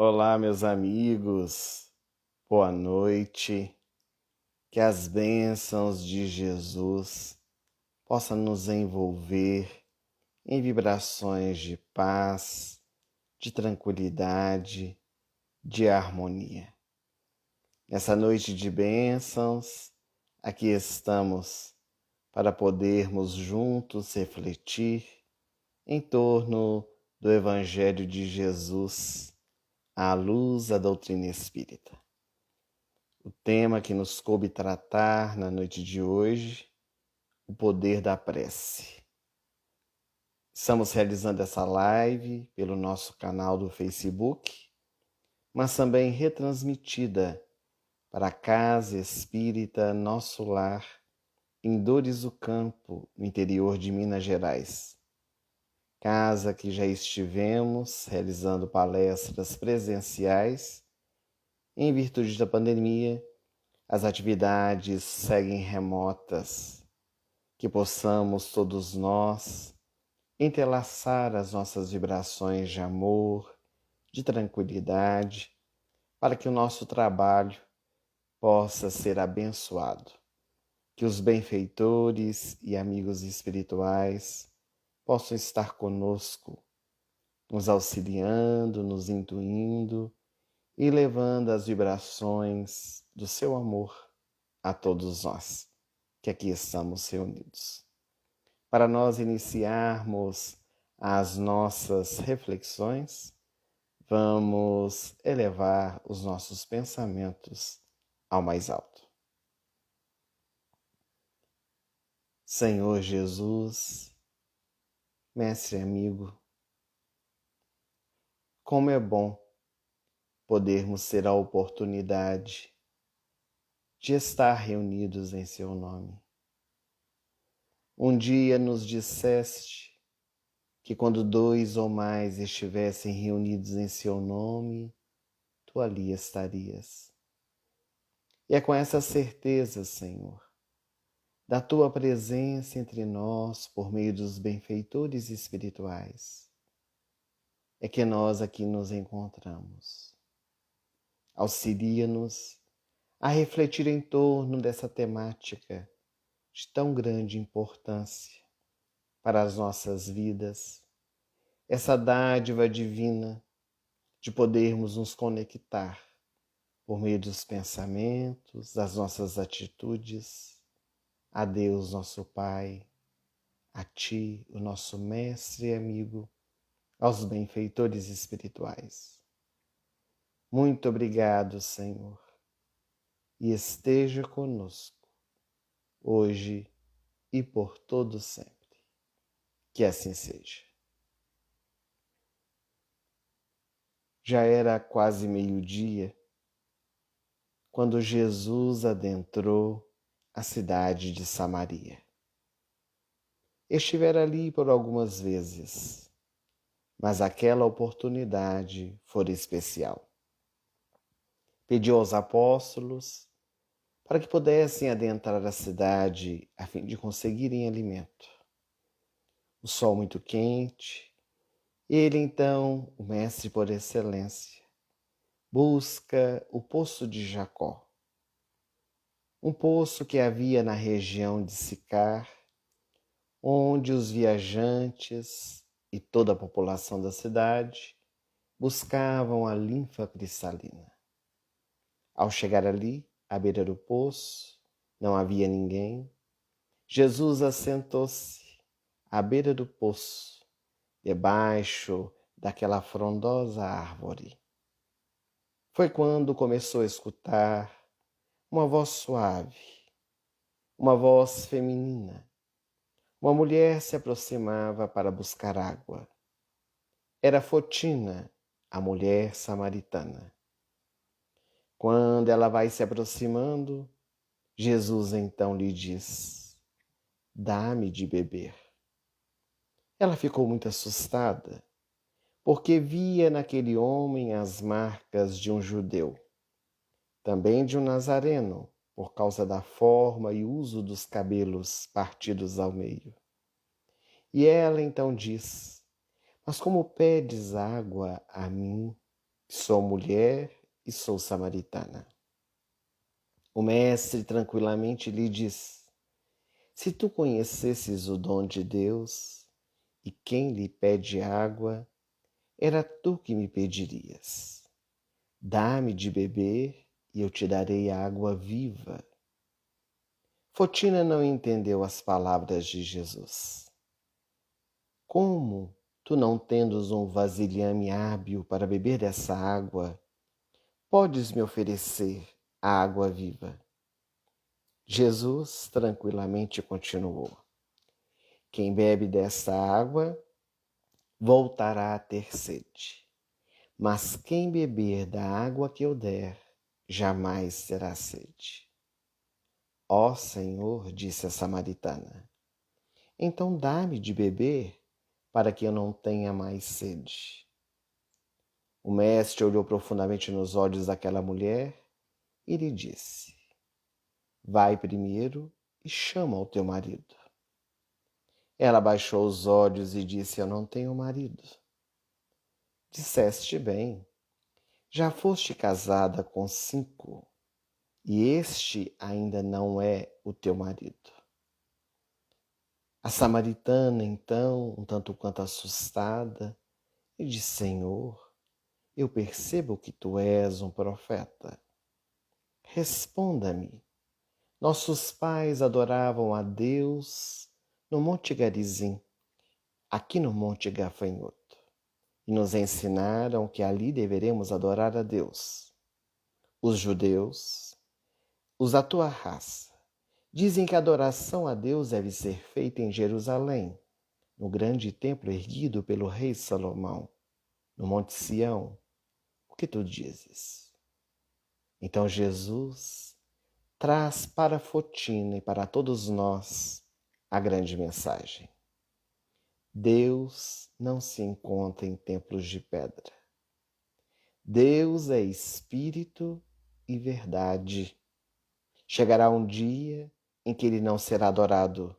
Olá, meus amigos, boa noite. Que as bênçãos de Jesus possam nos envolver em vibrações de paz, de tranquilidade, de harmonia. Nessa noite de bênçãos, aqui estamos para podermos juntos refletir em torno do Evangelho de Jesus, à luz da doutrina espírita. O tema que nos coube tratar na noite de hoje, o poder da prece. Estamos realizando essa live pelo nosso canal do Facebook, mas também retransmitida para a Casa Espírita Nosso Lar, em Dores do Campo, no interior de Minas Gerais. Casa que já estivemos realizando palestras presenciais. Em virtude da pandemia, as atividades seguem remotas, que possamos todos nós entrelaçar as nossas vibrações de amor, de tranquilidade, para que o nosso trabalho possa ser abençoado, que os benfeitores e amigos espirituais possam estar conosco, nos auxiliando, nos intuindo e levando as vibrações do seu amor a todos nós, que aqui estamos reunidos. Para nós iniciarmos as nossas reflexões, vamos elevar os nossos pensamentos ao mais alto. Senhor Jesus, Mestre amigo, como é bom podermos ter a oportunidade de estar reunidos em seu nome. Um dia nos disseste que quando 2 ou mais estivessem reunidos em seu nome, tu ali estarias. E é com essa certeza, Senhor, da tua presença entre nós por meio dos benfeitores espirituais, é que nós aqui nos encontramos. Auxilia-nos a refletir em torno dessa temática de tão grande importância para as nossas vidas, essa dádiva divina de podermos nos conectar por meio dos pensamentos, das nossas atitudes, a Deus nosso Pai, a Ti, o nosso Mestre e amigo, aos benfeitores espirituais. Muito obrigado, Senhor, e esteja conosco, hoje e por todo sempre. Que assim seja. Já era quase meio-dia quando Jesus adentrou a cidade de Samaria. Estivera ali por algumas vezes, mas aquela oportunidade fora especial. Pediu aos apóstolos para que pudessem adentrar a cidade a fim de conseguirem alimento. O sol muito quente, ele então, o mestre por excelência, busca o poço de Jacó, um poço que havia na região de Sicar, onde os viajantes e toda a população da cidade buscavam a linfa cristalina. Ao chegar ali, à beira do poço, não havia ninguém. Jesus assentou-se à beira do poço, debaixo daquela frondosa árvore. Foi quando começou a escutar uma voz suave, uma voz feminina. Uma mulher se aproximava para buscar água. Era Fotina, a mulher samaritana. Quando ela vai se aproximando, Jesus então lhe diz: "Dá-me de beber." Ela ficou muito assustada, porque via naquele homem as marcas de um judeu, também de um nazareno, por causa da forma e uso dos cabelos partidos ao meio. E ela então diz: "Mas como pedes água a mim, Sou mulher e sou samaritana. O mestre tranquilamente lhe diz: se tu conhecesses o dom de Deus e quem lhe pede água, era tu que me pedirias. Dá-me de beber e eu te darei água viva. Fotina não entendeu as palavras de Jesus. Como, tu não tendes um vasilhame hábil para beber dessa água, podes me oferecer a água viva? Jesus tranquilamente continuou: quem bebe desta água voltará a ter sede, mas quem beber da água que eu der, jamais terá sede. Ó Senhor, disse a samaritana, então dá-me de beber, para que eu não tenha mais sede. O mestre olhou profundamente nos olhos daquela mulher e lhe disse: vai primeiro e chama o teu marido. Ela baixou os olhos e disse: eu não tenho marido. Disseste bem, já foste casada com 5, e este ainda não é o teu marido. A samaritana, então, um tanto quanto assustada, lhe disse: Senhor, eu percebo que tu és um profeta. Responda-me. Nossos pais adoravam a Deus no Monte Garizim, aqui no Monte Gafanhoto, e nos ensinaram que ali deveremos adorar a Deus. Os judeus, os da tua raça, dizem que a adoração a Deus deve ser feita em Jerusalém, no grande templo erguido pelo rei Salomão, no Monte Sião. O que tu dizes? Então Jesus traz para Fotina e para todos nós a grande mensagem. Deus não se encontra em templos de pedra. Deus é espírito e verdade. Chegará um dia em que ele não será adorado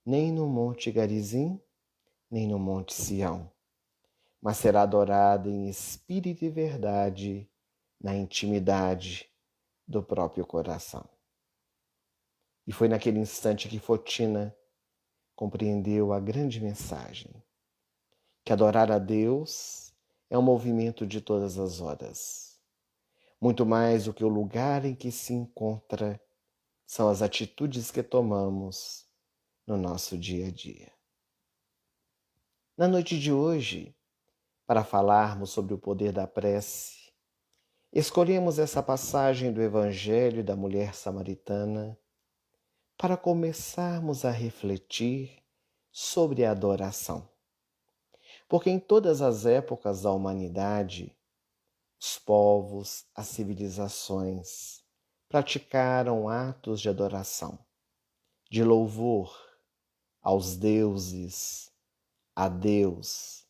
nem no Monte Garizim, nem no Monte Sião, mas será adorado em espírito e verdade, na intimidade do próprio coração. E foi naquele instante que Fotina compreendeu a grande mensagem, que adorar a Deus é um movimento de todas as horas. Muito mais do que o lugar em que se encontra, são as atitudes que tomamos no nosso dia a dia. Na noite de hoje, para falarmos sobre o poder da prece, escolhemos essa passagem do Evangelho da mulher samaritana para começarmos a refletir sobre a adoração. Porque em todas as épocas da humanidade, os povos, as civilizações praticaram atos de adoração, de louvor aos deuses, a Deus,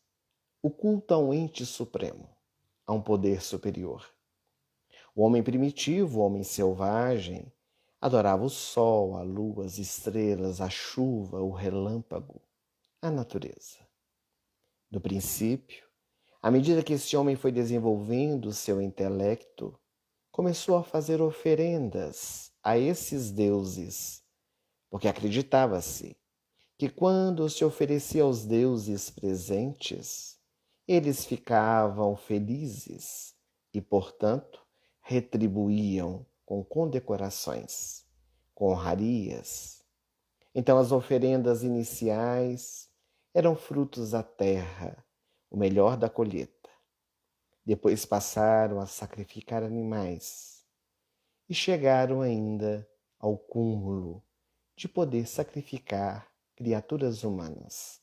o culto a um ente supremo, a um poder superior. O homem primitivo, o homem selvagem, adorava o sol, a lua, as estrelas, a chuva, o relâmpago, a natureza. No princípio, à medida que esse homem foi desenvolvendo seu intelecto, começou a fazer oferendas a esses deuses, porque acreditava-se que quando se oferecia aos deuses presentes, eles ficavam felizes e, portanto, retribuíam com condecorações, com honrarias. Então as oferendas iniciais eram frutos da terra, o melhor da colheita. Depois passaram a sacrificar animais e chegaram ainda ao cúmulo de poder sacrificar criaturas humanas,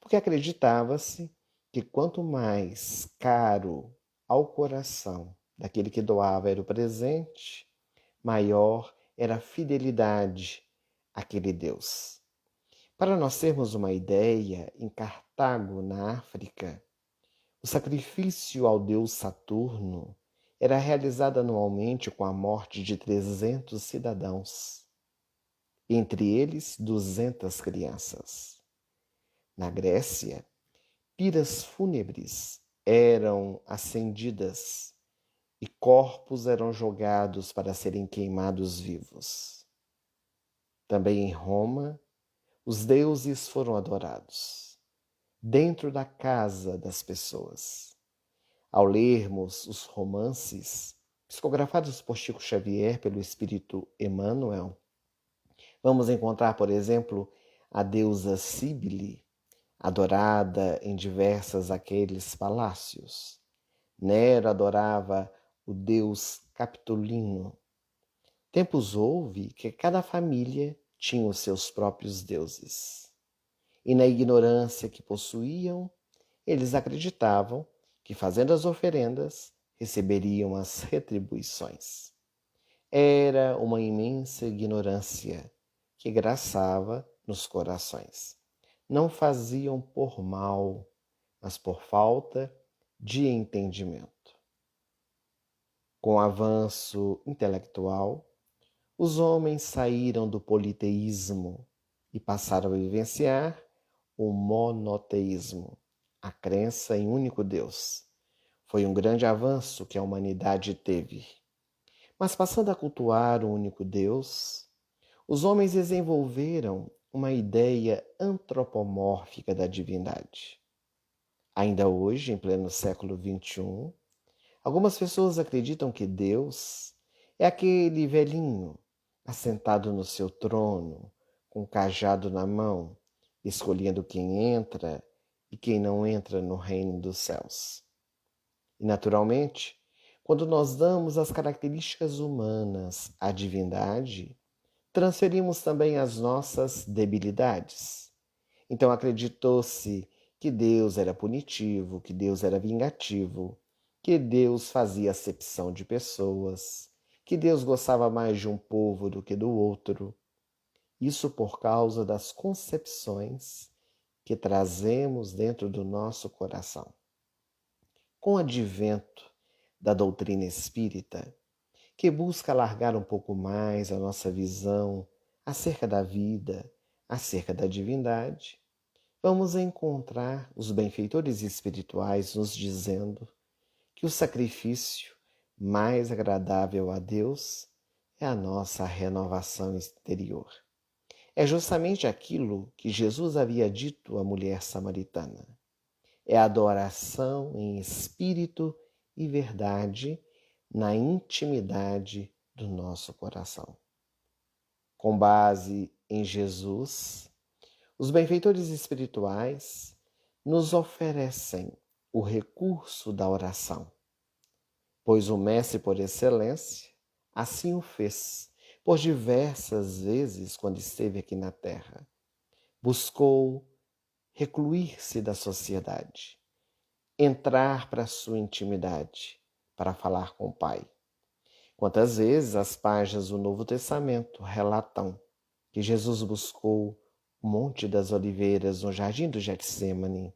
porque acreditava-se que quanto mais caro ao coração daquele que doava era o presente, maior era a fidelidade àquele Deus. Para nós termos uma ideia, em Cartago, na África, o sacrifício ao deus Saturno era realizado anualmente com a morte de 300 cidadãos, entre eles 200 crianças. Na Grécia, piras fúnebres eram acendidas e corpos eram jogados para serem queimados vivos. Também em Roma, os deuses foram adorados, dentro da casa das pessoas. Ao lermos os romances, psicografados por Chico Xavier pelo espírito Emmanuel, vamos encontrar, por exemplo, a deusa Cíbele, adorada em diversos aqueles palácios. Nero adorava o deus Capitolino. Tempos houve que cada família tinha os seus próprios deuses. E na ignorância que possuíam, eles acreditavam que, fazendo as oferendas, receberiam as retribuições. Era uma imensa ignorância que graçava nos corações. Não faziam por mal, mas por falta de entendimento. Com o avanço intelectual, os homens saíram do politeísmo e passaram a vivenciar o monoteísmo, a crença em um único Deus. Foi um grande avanço que a humanidade teve. Mas passando a cultuar um único Deus, os homens desenvolveram uma ideia antropomórfica da divindade. Ainda hoje, em pleno século XXI, algumas pessoas acreditam que Deus é aquele velhinho assentado no seu trono, com um cajado na mão, escolhendo quem entra e quem não entra no reino dos céus. E, naturalmente, quando nós damos as características humanas à divindade, transferimos também as nossas debilidades. Então acreditou-se que Deus era punitivo, que Deus era vingativo, que Deus fazia acepção de pessoas, que Deus gostava mais de um povo do que do outro. Isso por causa das concepções que trazemos dentro do nosso coração. Com o advento da doutrina espírita, que busca alargar um pouco mais a nossa visão acerca da vida, acerca da divindade, vamos encontrar os benfeitores espirituais nos dizendo que o sacrifício mais agradável a Deus é a nossa renovação exterior. É justamente aquilo que Jesus havia dito à mulher samaritana. É a adoração em espírito e verdade na intimidade do nosso coração. Com base em Jesus, os benfeitores espirituais nos oferecem o recurso da oração, pois o Mestre por excelência assim o fez por diversas vezes quando esteve aqui na Terra. Buscou recluir-se da sociedade, entrar para a sua intimidade, para falar com o Pai. Quantas vezes as páginas do Novo Testamento relatam que Jesus buscou o Monte das Oliveiras no Jardim do Getsêmani.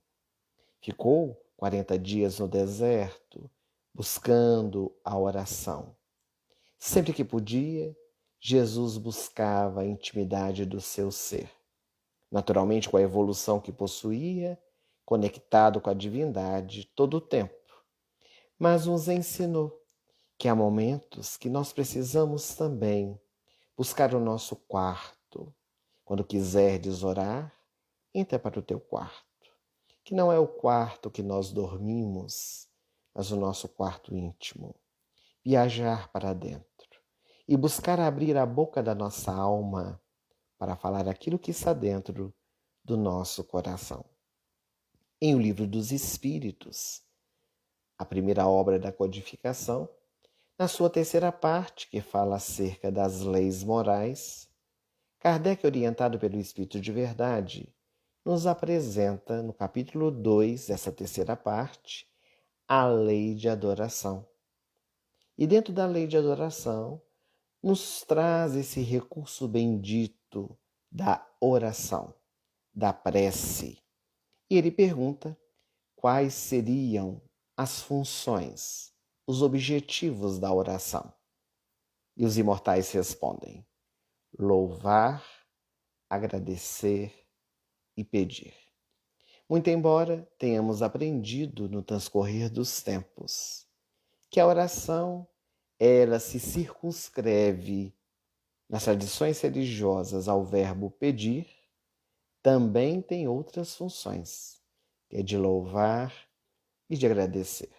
Ficou 40 dias no deserto, buscando a oração. Sempre que podia, Jesus buscava a intimidade do seu ser. Naturalmente, com a evolução que possuía, conectado com a divindade todo o tempo. Mas nos ensinou que há momentos que nós precisamos também buscar o nosso quarto. Quando quiserdes orar, entra para o teu quarto, que não é o quarto que nós dormimos, mas o nosso quarto íntimo. Viajar para dentro e buscar abrir a boca da nossa alma para falar aquilo que está dentro do nosso coração. Em O Livro dos Espíritos, a primeira obra da codificação, na sua terceira parte, que fala acerca das leis morais, Kardec, orientado pelo Espírito de Verdade, nos apresenta, no capítulo 2 dessa terceira parte, a lei de adoração. E dentro da lei de adoração, nos traz esse recurso bendito da oração, da prece. E ele pergunta quais seriam as funções, os objetivos da oração. E os imortais respondem: louvar, agradecer e pedir. Muito embora tenhamos aprendido no transcorrer dos tempos que a oração, ela se circunscreve nas tradições religiosas ao verbo pedir, também tem outras funções, que é de louvar e de agradecer.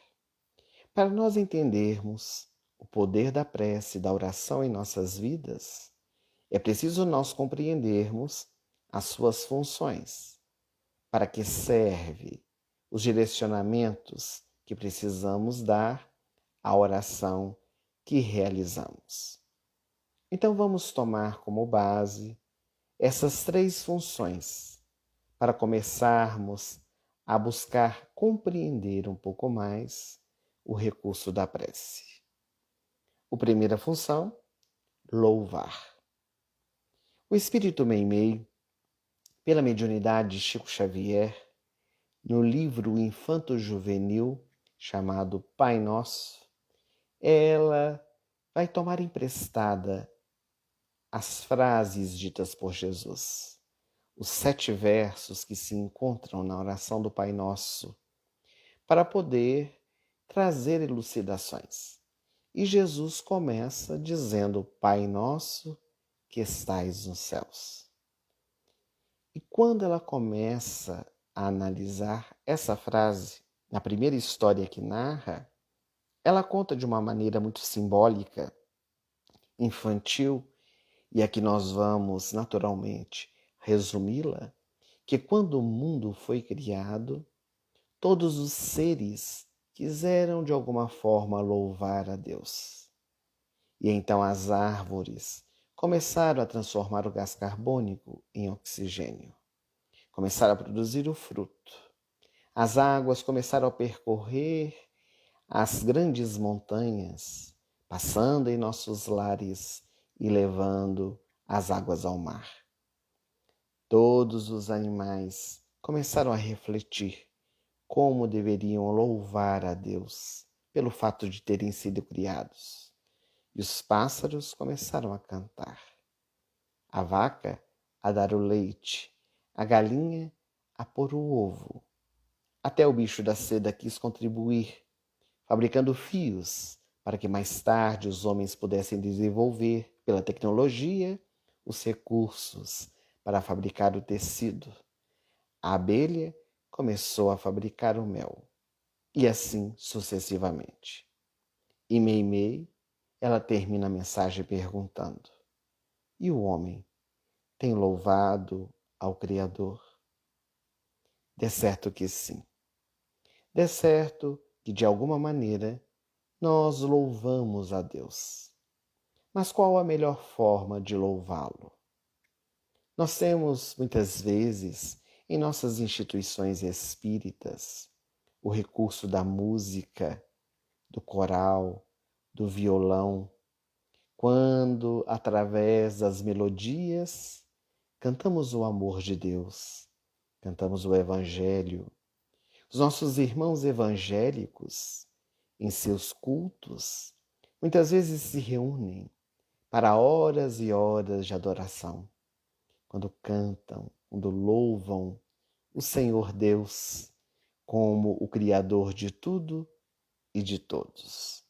Para nós entendermos o poder da prece e da oração em nossas vidas, é preciso nós compreendermos as suas funções, para que serve os direcionamentos que precisamos dar à oração que realizamos. Então vamos tomar como base essas 3 funções para começarmos a buscar compreender um pouco mais o recurso da prece. A primeira função, louvar. O espírito Meimei, pela mediunidade de Chico Xavier, no livro infanto-juvenil chamado Pai Nosso, ela vai tomar emprestada as frases ditas por Jesus, os 7 versos que se encontram na oração do Pai Nosso, para poder trazer elucidações. E Jesus começa dizendo: Pai Nosso que estais nos céus. E quando ela começa a analisar essa frase, na primeira história que narra, ela conta de uma maneira muito simbólica, infantil, e aqui nós vamos naturalmente resumi-la, que quando o mundo foi criado, todos os seres quiseram de alguma forma louvar a Deus. E então as árvores começaram a transformar o gás carbônico em oxigênio. Começaram a produzir o fruto. As águas começaram a percorrer as grandes montanhas, passando em nossos lares e levando as águas ao mar. Todos os animais começaram a refletir como deveriam louvar a Deus pelo fato de terem sido criados. E os pássaros começaram a cantar. A vaca a dar o leite, a galinha a pôr o ovo. Até o bicho da seda quis contribuir, fabricando fios para que mais tarde os homens pudessem desenvolver, pela tecnologia, os recursos para fabricar o tecido. A abelha começou a fabricar o mel, e assim sucessivamente. E Meimei, ela termina a mensagem perguntando: e o homem tem louvado ao Criador? De certo que sim. De certo que, de alguma maneira, nós louvamos a Deus. Mas qual a melhor forma de louvá-lo? Nós temos, muitas vezes, em nossas instituições espíritas, o recurso da música, do coral, do violão, quando, através das melodias, cantamos o amor de Deus, cantamos o Evangelho. Os nossos irmãos evangélicos, em seus cultos, muitas vezes se reúnem para horas e horas de adoração, quando cantam, quando louvam o Senhor Deus como o Criador de tudo e de todos.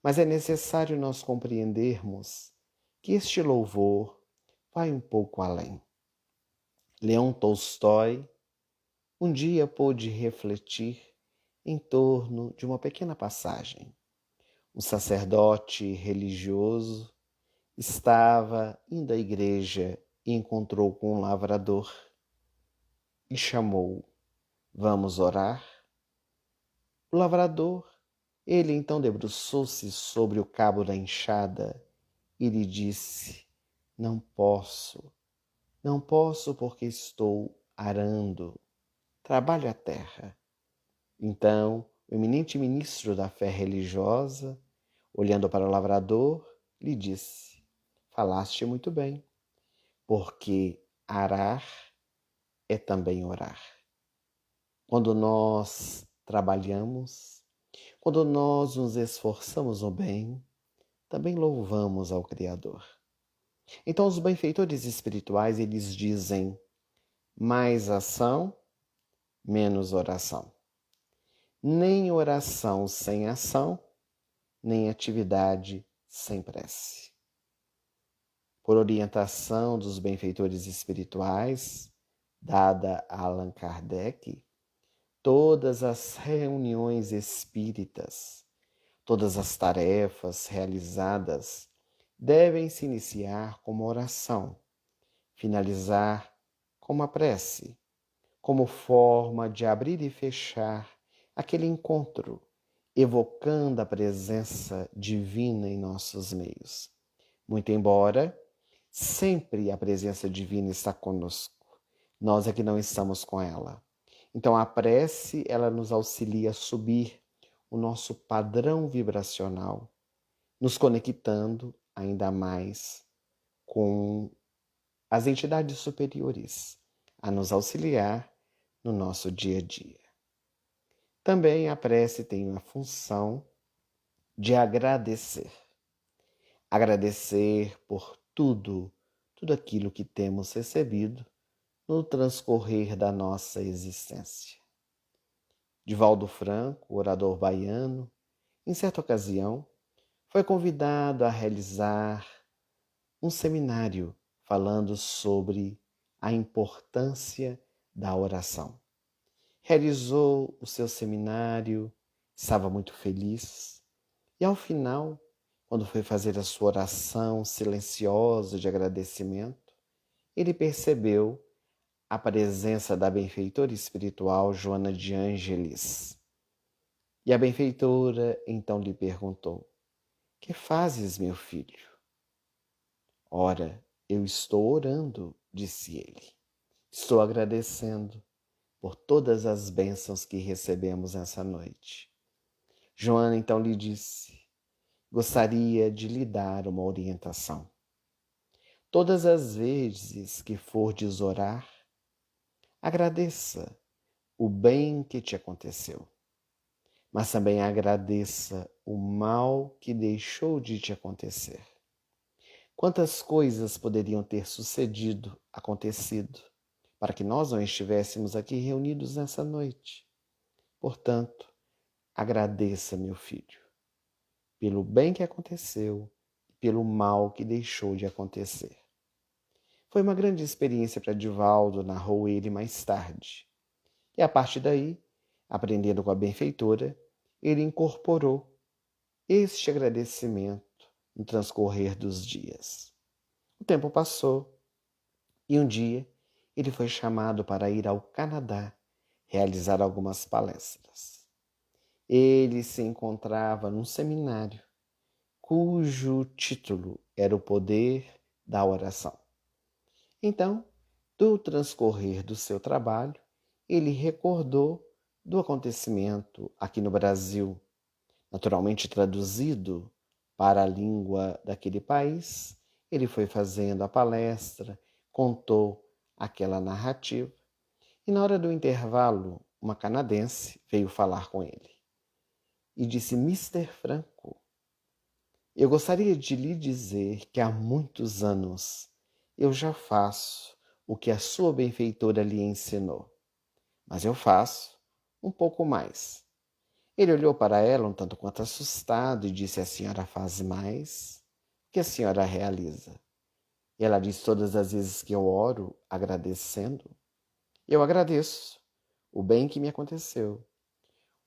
Mas é necessário nós compreendermos que este louvor vai um pouco além. Leão Tolstói um dia pôde refletir em torno de uma pequena passagem. Um sacerdote religioso estava indo à igreja e encontrou com um lavrador e chamou-o: vamos orar? O lavrador, ele então debruçou-se sobre o cabo da enxada e lhe disse: não posso porque estou arando, trabalho a terra. Então, o eminente ministro da fé religiosa, olhando para o lavrador, lhe disse: falaste muito bem, porque arar é também orar. Quando nós trabalhamos, quando nós nos esforçamos no bem, também louvamos ao Criador. Então os benfeitores espirituais, eles dizem: mais ação menos oração. Nem oração sem ação, nem atividade sem prece. Por orientação dos benfeitores espirituais, dada a Allan Kardec, todas as reuniões espíritas, todas as tarefas realizadas devem se iniciar com uma oração, finalizar com uma prece, como forma de abrir e fechar aquele encontro, evocando a presença divina em nossos meios. Muito embora sempre a presença divina está conosco, nós é que não estamos com ela. Então a prece, ela nos auxilia a subir o nosso padrão vibracional, nos conectando ainda mais com as entidades superiores, a nos auxiliar no nosso dia a dia. Também a prece tem a função de agradecer. Agradecer por tudo aquilo que temos recebido no transcorrer da nossa existência. Divaldo Franco, orador baiano, em certa ocasião, foi convidado a realizar um seminário falando sobre a importância da oração. Realizou o seu seminário, estava muito feliz, e ao final, quando foi fazer a sua oração silenciosa de agradecimento, ele percebeu a presença da benfeitora espiritual Joana de Ângeles. E a benfeitora então lhe perguntou: "Que fazes, meu filho?" "Ora, eu estou orando", disse ele. "Estou agradecendo por todas as bênçãos que recebemos essa noite." Joana então lhe disse: "Gostaria de lhe dar uma orientação. Todas as vezes que fordes orar, agradeça o bem que te aconteceu, mas também agradeça o mal que deixou de te acontecer. Quantas coisas poderiam ter acontecido, para que nós não estivéssemos aqui reunidos nessa noite. Portanto, agradeça, meu filho, pelo bem que aconteceu e pelo mal que deixou de acontecer." Foi uma grande experiência para Divaldo, narrou ele mais tarde. E a partir daí, aprendendo com a benfeitora, ele incorporou este agradecimento no transcorrer dos dias. O tempo passou e um dia ele foi chamado para ir ao Canadá realizar algumas palestras. Ele se encontrava num seminário cujo título era o poder da oração. Então, do transcorrer do seu trabalho, ele recordou do acontecimento aqui no Brasil, naturalmente traduzido para a língua daquele país. Ele foi fazendo a palestra, contou aquela narrativa, e na hora do intervalo, uma canadense veio falar com ele e disse: "Mister Franco, eu gostaria de lhe dizer que há muitos anos eu já faço o que a sua benfeitora lhe ensinou, mas eu faço um pouco mais." Ele olhou para ela um tanto quanto assustado e disse: "A senhora faz mais? O que a senhora realiza?" E ela disse: "Todas as vezes que eu oro agradecendo, eu agradeço o bem que me aconteceu,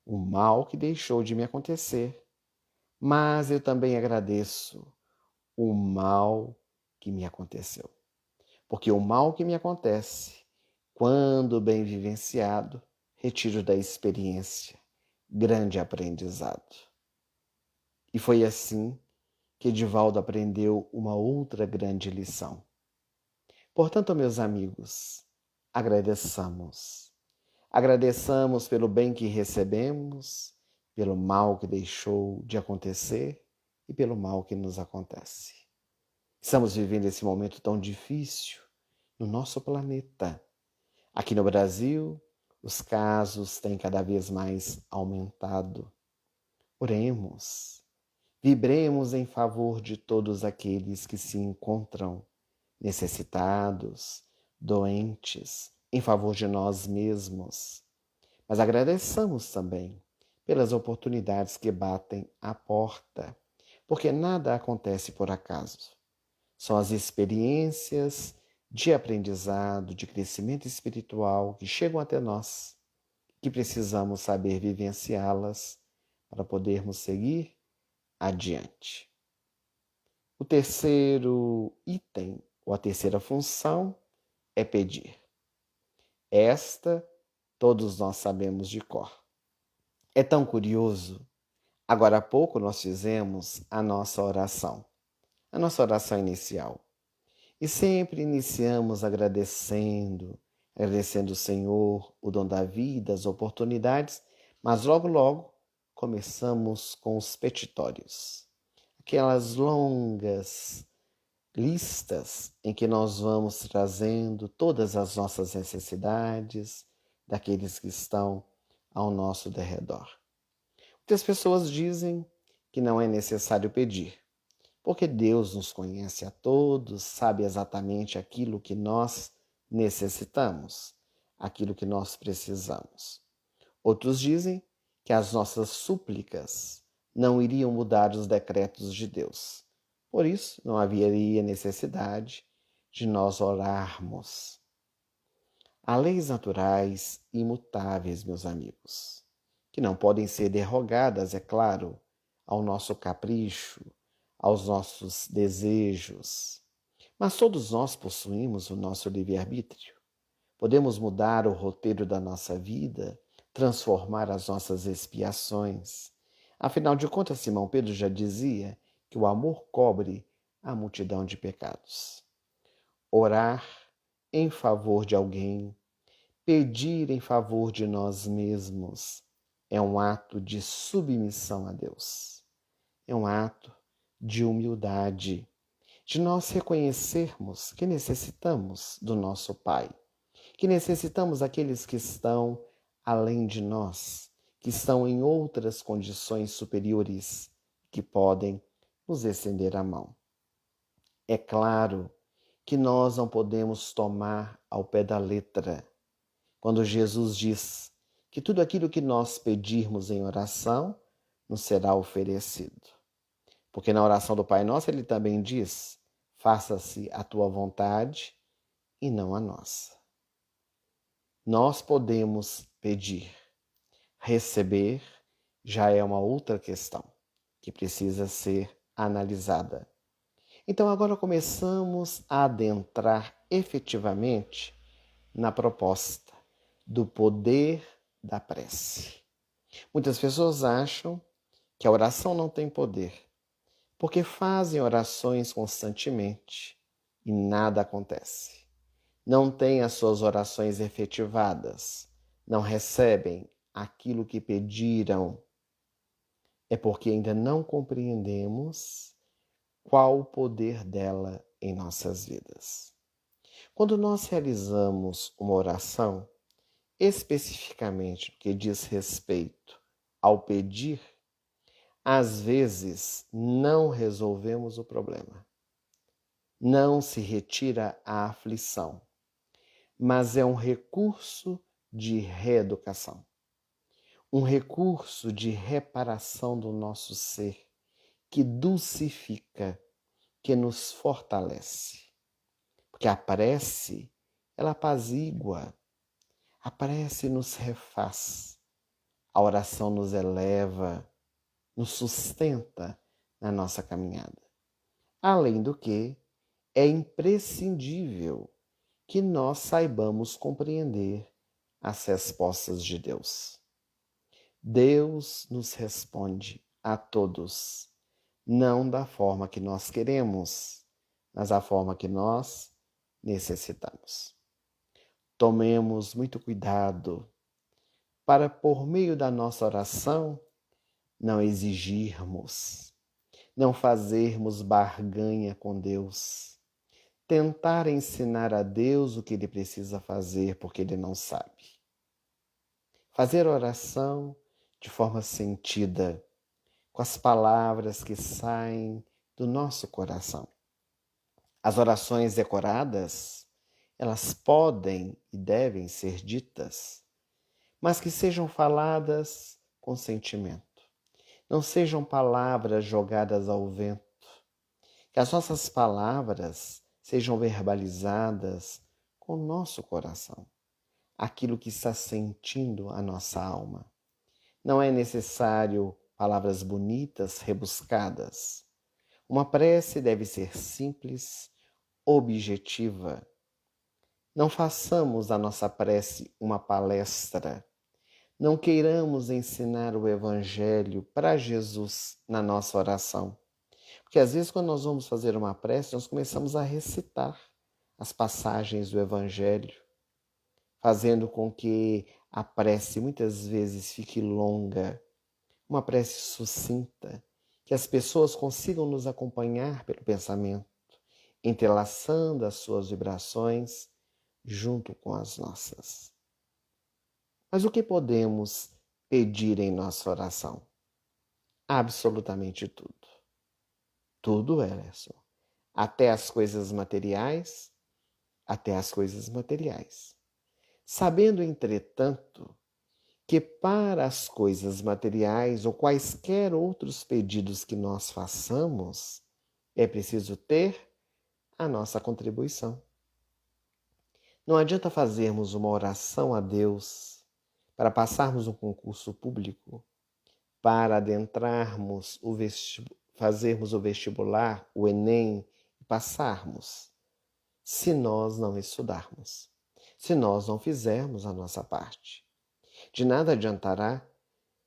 o mal que deixou de me acontecer, mas eu também agradeço o mal que me aconteceu. Porque o mal que me acontece, quando bem vivenciado, retiro da experiência grande aprendizado." E foi assim que Edivaldo aprendeu uma outra grande lição. Portanto, meus amigos, agradeçamos. Agradeçamos pelo bem que recebemos, pelo mal que deixou de acontecer e pelo mal que nos acontece. Estamos vivendo esse momento tão difícil no nosso planeta. Aqui no Brasil, os casos têm cada vez mais aumentado. Oremos, vibremos em favor de todos aqueles que se encontram necessitados, doentes, em favor de nós mesmos. Mas agradeçamos também pelas oportunidades que batem à porta, porque nada acontece por acaso. São as experiências de aprendizado, de crescimento espiritual que chegam até nós, que precisamos saber vivenciá-las para podermos seguir adiante. O terceiro item, ou a terceira função, é pedir. Esta todos nós sabemos de cor. É tão curioso. Agora há pouco nós fizemos a nossa oração inicial. E sempre iniciamos agradecendo o Senhor, o dom da vida, as oportunidades, mas logo começamos com os petitórios. Aquelas longas listas em que nós vamos trazendo todas as nossas necessidades daqueles que estão ao nosso derredor. Muitas pessoas dizem que não é necessário pedir, porque Deus nos conhece a todos, sabe exatamente aquilo que nós necessitamos, aquilo que nós precisamos. Outros dizem que as nossas súplicas não iriam mudar os decretos de Deus. Por isso, não haveria necessidade de nós orarmos. Há leis naturais imutáveis, meus amigos, que não podem ser derrogadas, é claro, ao nosso capricho, aos nossos desejos. Mas todos nós possuímos o nosso livre-arbítrio. Podemos mudar o roteiro da nossa vida, transformar as nossas expiações. Afinal de contas, Simão Pedro já dizia que o amor cobre a multidão de pecados. Orar em favor de alguém, pedir em favor de nós mesmos, é um ato de submissão a Deus. É um ato de humildade, de nós reconhecermos que necessitamos do nosso Pai, que necessitamos daqueles que estão além de nós, que estão em outras condições superiores, que podem nos estender a mão. É claro que nós não podemos tomar ao pé da letra quando Jesus diz que tudo aquilo que nós pedirmos em oração nos será oferecido. Porque na oração do Pai Nosso ele também diz: faça-se a tua vontade e não a nossa. Nós podemos pedir. Receber já é uma outra questão que precisa ser analisada. Então agora começamos a adentrar efetivamente na proposta do poder da prece. Muitas pessoas acham que a oração não tem poder, porque fazem orações constantemente e nada acontece. Não têm as suas orações efetivadas, não recebem aquilo que pediram. É porque ainda não compreendemos qual o poder dela em nossas vidas. Quando nós realizamos uma oração, especificamente no que diz respeito ao pedir, às vezes não resolvemos o problema. Não se retira a aflição, mas é um recurso de reeducação, um recurso de reparação do nosso ser, que dulcifica, que nos fortalece. Porque a prece, ela apazigua, a prece nos refaz, a oração nos eleva, nos sustenta na nossa caminhada. Além do que, é imprescindível que nós saibamos compreender as respostas de Deus. Deus nos responde a todos, não da forma que nós queremos, mas da forma que nós necessitamos. Tomemos muito cuidado para, por meio da nossa oração, não exigirmos, não fazermos barganha com Deus, tentar ensinar a Deus o que Ele precisa fazer porque Ele não sabe. Fazer oração de forma sentida, com as palavras que saem do nosso coração. As orações decoradas, elas podem e devem ser ditas, mas que sejam faladas com sentimento. Não sejam palavras jogadas ao vento. Que as nossas palavras sejam verbalizadas com o nosso coração, aquilo que está sentindo a nossa alma. Não é necessário palavras bonitas, rebuscadas. Uma prece deve ser simples, objetiva. Não façamos a nossa prece uma palestra. Não queiramos ensinar o Evangelho para Jesus na nossa oração. Porque às vezes quando nós vamos fazer uma prece, nós começamos a recitar as passagens do Evangelho, fazendo com que a prece muitas vezes fique longa, uma prece sucinta, que as pessoas consigam nos acompanhar pelo pensamento, entrelaçando as suas vibrações junto com as nossas. Mas o que podemos pedir em nossa oração? Absolutamente tudo. Tudo, Elerson. Até as coisas materiais, Sabendo, entretanto, que para as coisas materiais ou quaisquer outros pedidos que nós façamos, é preciso ter a nossa contribuição. Não adianta fazermos uma oração a Deus para passarmos um concurso público, para adentrarmos fazermos o vestibular, o Enem, e passarmos, se nós não estudarmos, se nós não fizermos a nossa parte. De nada adiantará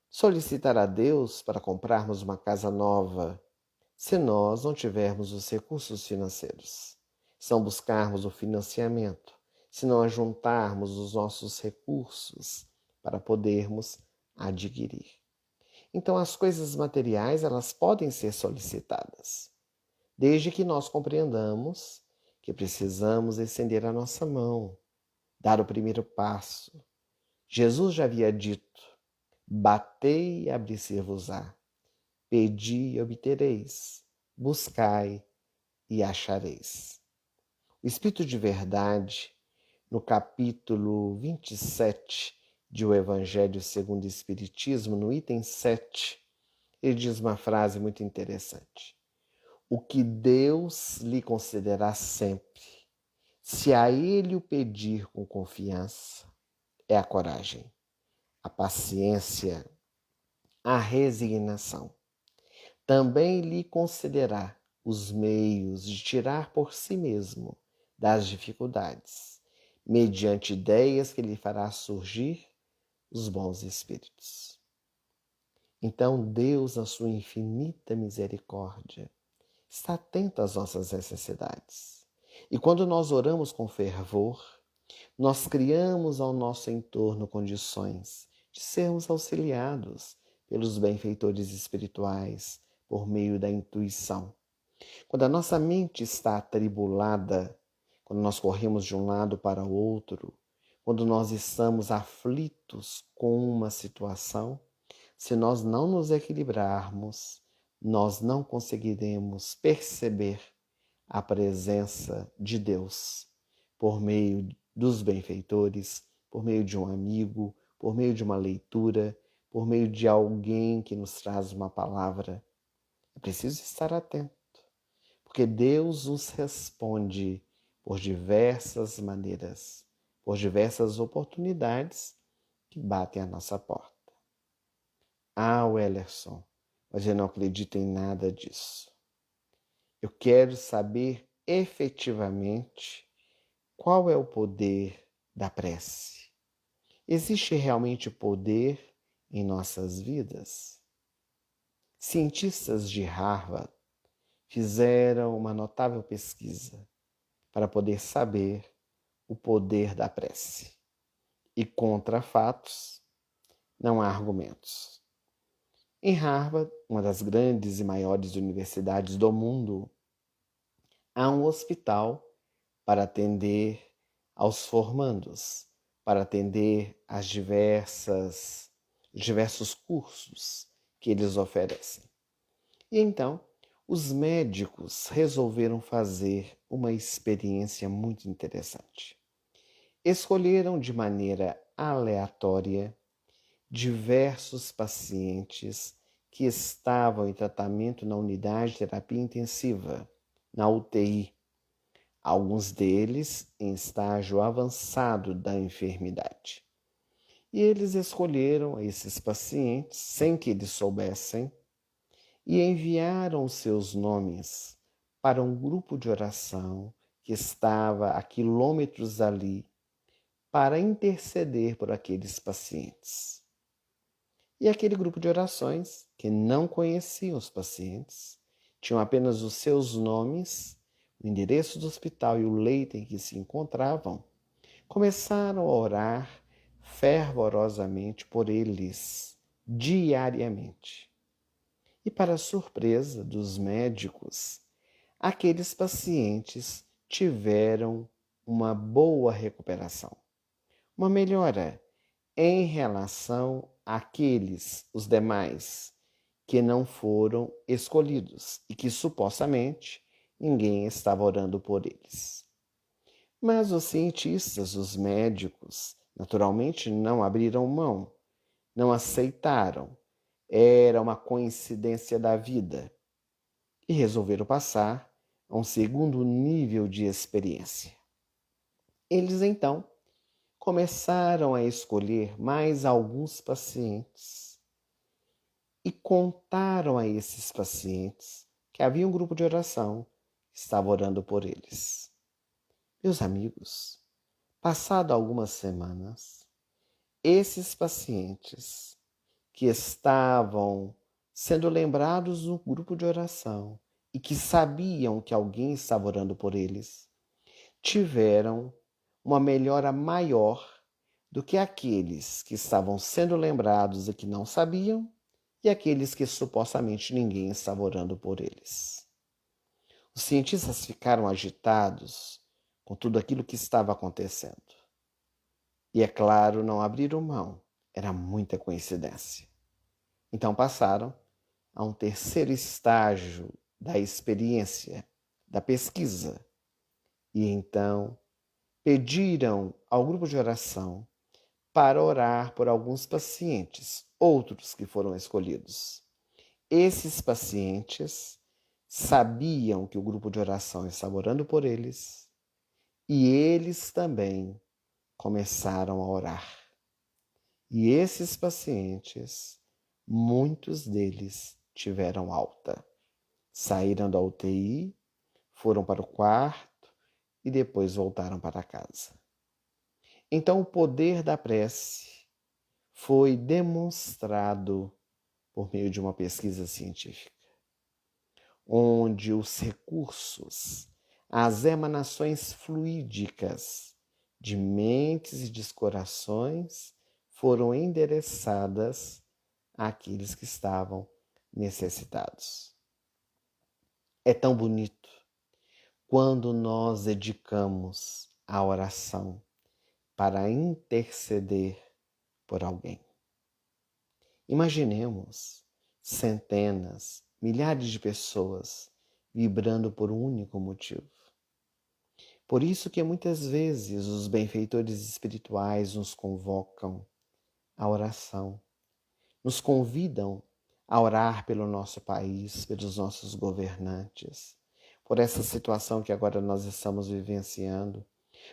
solicitar a Deus para comprarmos uma casa nova, se nós não tivermos os recursos financeiros, se não buscarmos o financiamento, se não ajuntarmos os nossos recursos para podermos adquirir. Então, as coisas materiais, elas podem ser solicitadas, desde que nós compreendamos que precisamos estender a nossa mão, dar o primeiro passo. Jesus já havia dito: batei e abrir-se-vos-á, pedi e obtereis, buscai e achareis. O Espírito de Verdade, no capítulo 27 de O Evangelho segundo o Espiritismo, no item 7, ele diz uma frase muito interessante. O que Deus lhe concederá sempre, se a Ele o pedir com confiança, é a coragem, a paciência, a resignação. Também lhe concederá os meios de tirar por si mesmo das dificuldades, mediante ideias que lhe fará surgir os bons espíritos. Então Deus, na sua infinita misericórdia, está atento às nossas necessidades. E quando nós oramos com fervor, nós criamos ao nosso entorno condições de sermos auxiliados pelos benfeitores espirituais por meio da intuição. Quando a nossa mente está atribulada, quando nós corremos de um lado para o outro, quando nós estamos aflitos com uma situação, se nós não nos equilibrarmos, nós não conseguiremos perceber a presença de Deus por meio dos benfeitores, por meio de um amigo, por meio de uma leitura, por meio de alguém que nos traz uma palavra. É preciso estar atento, porque Deus nos responde por diversas maneiras, por diversas oportunidades que batem à nossa porta. Ah, Wellerson, mas eu não acredito em nada disso. Eu quero saber efetivamente qual é o poder da prece. Existe realmente poder em nossas vidas? Cientistas de Harvard fizeram uma notável pesquisa para poder saber o poder da prece. E contra fatos, não há argumentos. Em Harvard, uma das grandes e maiores universidades do mundo, há um hospital para atender aos formandos, para atender às diversos cursos que eles oferecem. E então, os médicos resolveram fazer uma experiência muito interessante. Escolheram de maneira aleatória diversos pacientes que estavam em tratamento na unidade de terapia intensiva, na UTI, alguns deles em estágio avançado da enfermidade. E eles escolheram esses pacientes, sem que eles soubessem, e enviaram seus nomes para um grupo de oração que estava a quilômetros dali para interceder por aqueles pacientes. E aquele grupo de orações, que não conheciam os pacientes, tinham apenas os seus nomes, o endereço do hospital e o leito em que se encontravam, começaram a orar fervorosamente por eles, diariamente. E para surpresa dos médicos, aqueles pacientes tiveram uma boa recuperação, uma melhora em relação àqueles, os demais, que não foram escolhidos e que supostamente ninguém estava orando por eles. Mas os cientistas, os médicos, naturalmente não abriram mão, não aceitaram. Era uma coincidência da vida e resolveram passar a um segundo nível de experiência. Eles então começaram a escolher mais alguns pacientes e contaram a esses pacientes que havia um grupo de oração que estava orando por eles. Meus amigos, passado algumas semanas, esses pacientes que estavam sendo lembrados no grupo de oração e que sabiam que alguém estava orando por eles, tiveram uma melhora maior do que aqueles que estavam sendo lembrados e que não sabiam, e aqueles que supostamente ninguém estava orando por eles. Os cientistas ficaram agitados com tudo aquilo que estava acontecendo. E é claro, não abriram mão, era muita coincidência. Então passaram a um terceiro estágio da experiência, da pesquisa. E então pediram ao grupo de oração para orar por alguns pacientes, outros que foram escolhidos. Esses pacientes sabiam que o grupo de oração estava orando por eles e eles também começaram a orar. E esses pacientes, muitos deles tiveram alta. Saíram da UTI, foram para o quarto e depois voltaram para casa. Então o poder da prece foi demonstrado por meio de uma pesquisa científica, onde os recursos, as emanações fluídicas de mentes e de corações foram endereçadas àqueles que estavam necessitados. É tão bonito quando nós dedicamos a oração para interceder por alguém. Imaginemos centenas, milhares de pessoas vibrando por um único motivo. Por isso que muitas vezes os benfeitores espirituais nos convocam à oração, nos convidam a orar pelo nosso país, pelos nossos governantes, por essa situação que agora nós estamos vivenciando.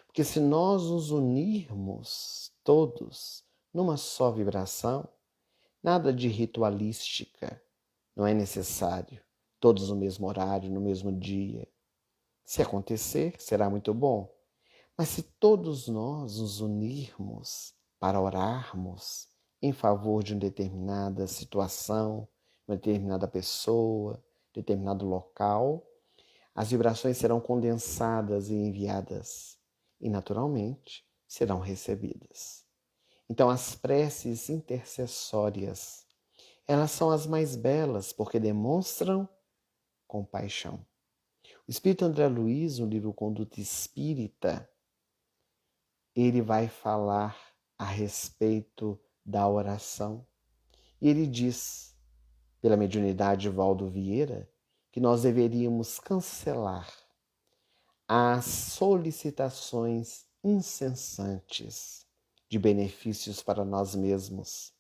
Porque se nós nos unirmos todos numa só vibração, nada de ritualística não é necessário, todos no mesmo horário, no mesmo dia. Se acontecer, será muito bom. Mas se todos nós nos unirmos para orarmos em favor de uma determinada situação, uma determinada pessoa, determinado local, as vibrações serão condensadas e enviadas e, naturalmente, serão recebidas. Então, as preces intercessórias, elas são as mais belas porque demonstram compaixão. O Espírito André Luiz, no livro Conduta Espírita, ele vai falar a respeito da oração. E ele diz, pela mediunidade de Valdo Vieira, que nós deveríamos cancelar as solicitações incessantes de benefícios para nós mesmos,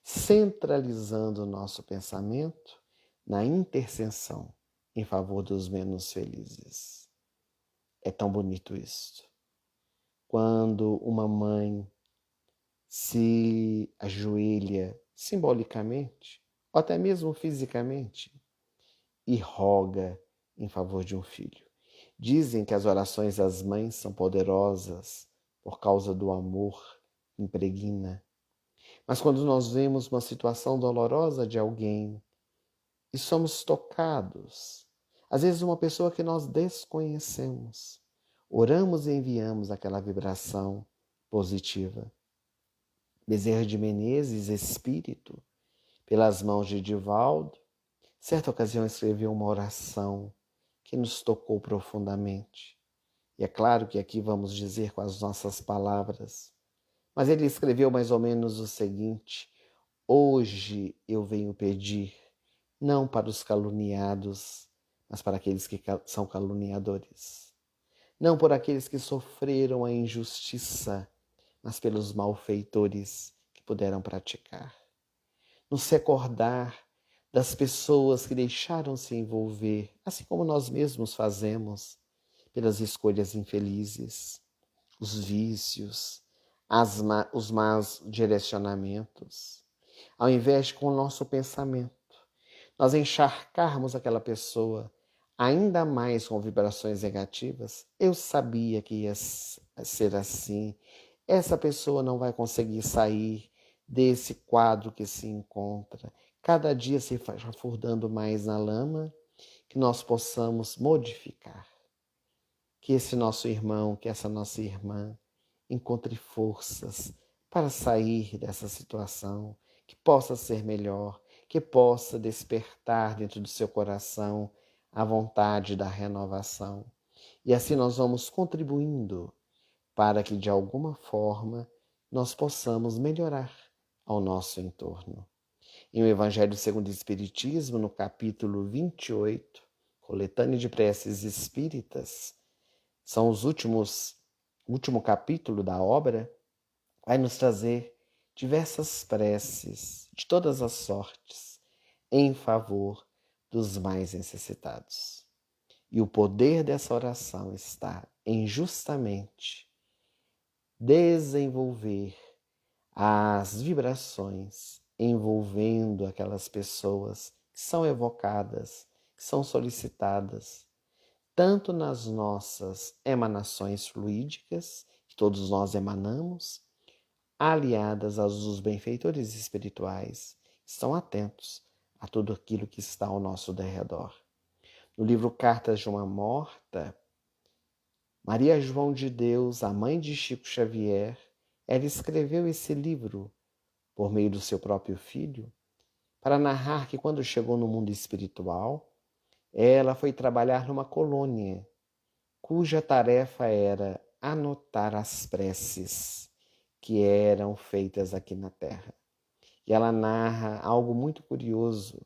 centralizando o nosso pensamento na intercessão em favor dos menos felizes. É tão bonito isso. Quando uma mãe se ajoelha simbolicamente, ou até mesmo fisicamente, e roga em favor de um filho. Dizem que as orações das mães são poderosas por causa do amor que impregna. Mas quando nós vemos uma situação dolorosa de alguém e somos tocados, às vezes uma pessoa que nós desconhecemos, oramos e enviamos aquela vibração positiva. Bezerra de Menezes, espírito, pelas mãos de Divaldo, certa ocasião escreveu uma oração que nos tocou profundamente. E é claro que aqui vamos dizer com as nossas palavras, mas ele escreveu mais ou menos o seguinte: hoje eu venho pedir, não para os caluniados, mas para aqueles que são caluniadores. Não por aqueles que sofreram a injustiça, mas pelos malfeitores que puderam praticar. Nos recordar das pessoas que deixaram se envolver, assim como nós mesmos fazemos, pelas escolhas infelizes, os vícios, os maus direcionamentos. Ao invés de, com o nosso pensamento, nós encharcarmos aquela pessoa ainda mais com vibrações negativas, eu sabia que ia ser assim. Essa pessoa não vai conseguir sair desse quadro que se encontra. Cada dia se afundando mais na lama, que nós possamos modificar. Que esse nosso irmão, que essa nossa irmã encontre forças para sair dessa situação, que possa ser melhor, que possa despertar dentro do seu coração a vontade da renovação. E assim nós vamos contribuindo para que, de alguma forma, nós possamos melhorar ao nosso entorno. Em o Evangelho segundo o Espiritismo, no capítulo 28, Coletânea de Preces Espíritas, são o último capítulo da obra, vai nos trazer diversas preces de todas as sortes em favor dos mais necessitados. E o poder dessa oração está em justamente desenvolver as vibrações envolvendo aquelas pessoas que são evocadas, que são solicitadas, tanto nas nossas emanações fluídicas, que todos nós emanamos, aliadas aos dos benfeitores espirituais, que estão atentos a tudo aquilo que está ao nosso derredor. No livro Cartas de uma Morta, Maria João de Deus, a mãe de Chico Xavier, ela escreveu esse livro por meio do seu próprio filho, para narrar que quando chegou no mundo espiritual, ela foi trabalhar numa colônia, cuja tarefa era anotar as preces que eram feitas aqui na Terra. E ela narra algo muito curioso,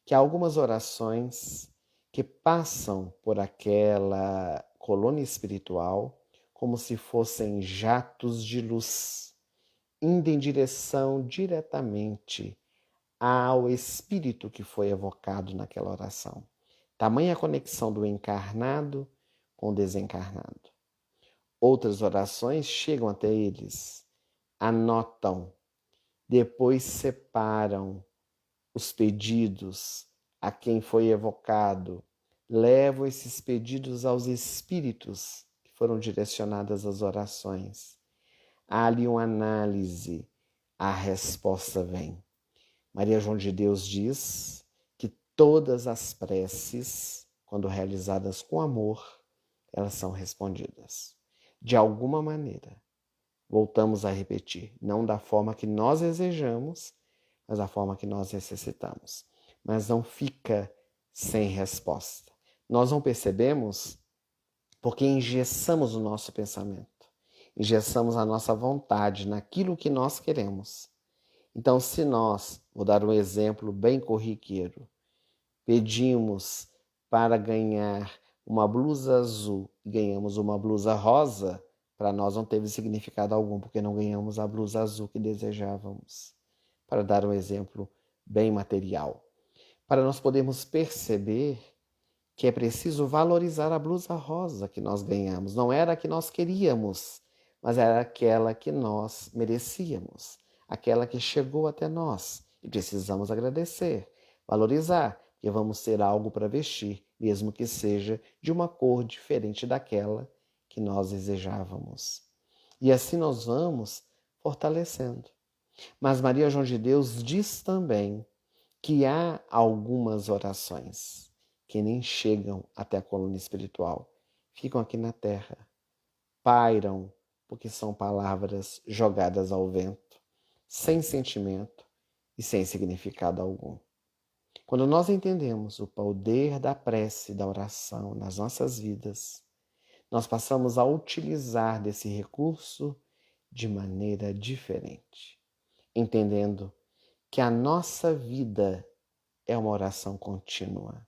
que há algumas orações que passam por aquela colônia espiritual como se fossem jatos de luz, indo em direção diretamente ao espírito que foi evocado naquela oração. Tamanha conexão do encarnado com o desencarnado. Outras orações chegam até eles, anotam, depois separam os pedidos a quem foi evocado, levam esses pedidos aos espíritos que foram direcionadas às orações. Há ali uma análise, a resposta vem. Maria João de Deus diz que todas as preces, quando realizadas com amor, elas são respondidas. De alguma maneira, voltamos a repetir, não da forma que nós desejamos, mas da forma que nós necessitamos. Mas não fica sem resposta. Nós não percebemos porque engessamos o nosso pensamento, engessamos a nossa vontade naquilo que nós queremos. Então, se nós, vou dar um exemplo bem corriqueiro, pedimos para ganhar uma blusa azul e ganhamos uma blusa rosa, para nós não teve significado algum, porque não ganhamos a blusa azul que desejávamos. para dar um exemplo bem material, para nós podermos perceber que é preciso valorizar a blusa rosa que nós ganhamos. Não era a que nós queríamos, mas era aquela que nós merecíamos, aquela que chegou até nós e precisamos agradecer, valorizar, porque vamos ter algo para vestir, mesmo que seja de uma cor diferente daquela que nós desejávamos. E assim nós vamos fortalecendo. Mas Maria João de Deus diz também que há algumas orações que nem chegam até a coluna espiritual, ficam aqui na terra, pairam, porque são palavras jogadas ao vento, sem sentimento e sem significado algum. Quando nós entendemos o poder da prece e da oração nas nossas vidas, nós passamos a utilizar desse recurso de maneira diferente, entendendo que a nossa vida é uma oração contínua.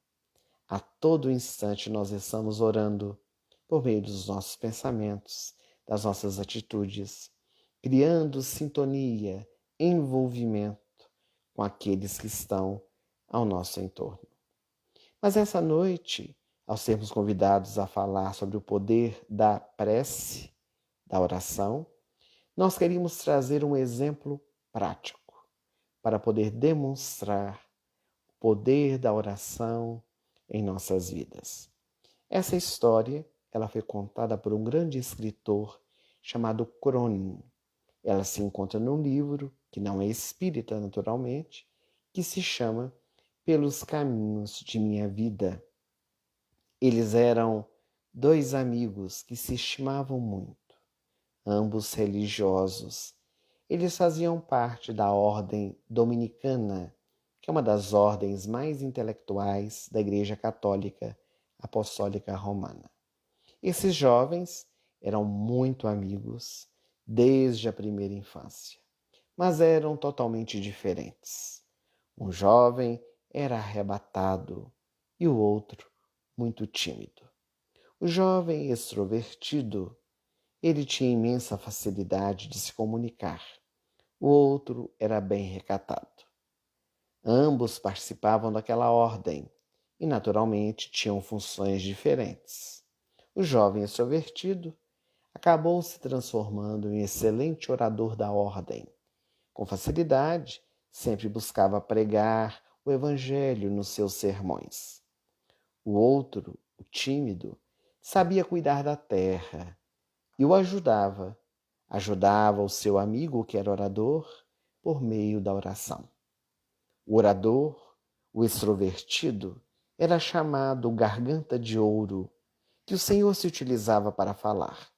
A todo instante nós estamos orando por meio dos nossos pensamentos, das nossas atitudes, criando sintonia, envolvimento com aqueles que estão ao nosso entorno. Mas essa noite, ao sermos convidados a falar sobre o poder da prece, da oração, nós queríamos trazer um exemplo prático para poder demonstrar o poder da oração em nossas vidas. Essa história, ela foi contada por um grande escritor chamado Cronin. Ela se encontra num livro, que não é espírita naturalmente, que se chama Pelos Caminhos de Minha Vida. Eles eram dois amigos que se estimavam muito, ambos religiosos. Eles faziam parte da ordem dominicana, que é uma das ordens mais intelectuais da Igreja Católica Apostólica Romana. Esses jovens eram muito amigos desde a primeira infância, mas eram totalmente diferentes. Um jovem era arrebatado e o outro muito tímido. O jovem extrovertido, ele tinha imensa facilidade de se comunicar. O outro era bem recatado. Ambos participavam daquela ordem e, naturalmente, tinham funções diferentes. O jovem extrovertido acabou se transformando em excelente orador da ordem. Com facilidade, sempre buscava pregar o evangelho nos seus sermões. O outro, o tímido, sabia cuidar da terra e o ajudava. Ajudava o seu amigo, que era orador, por meio da oração. O orador, o extrovertido, era chamado garganta de ouro, que o Senhor se utilizava para falar.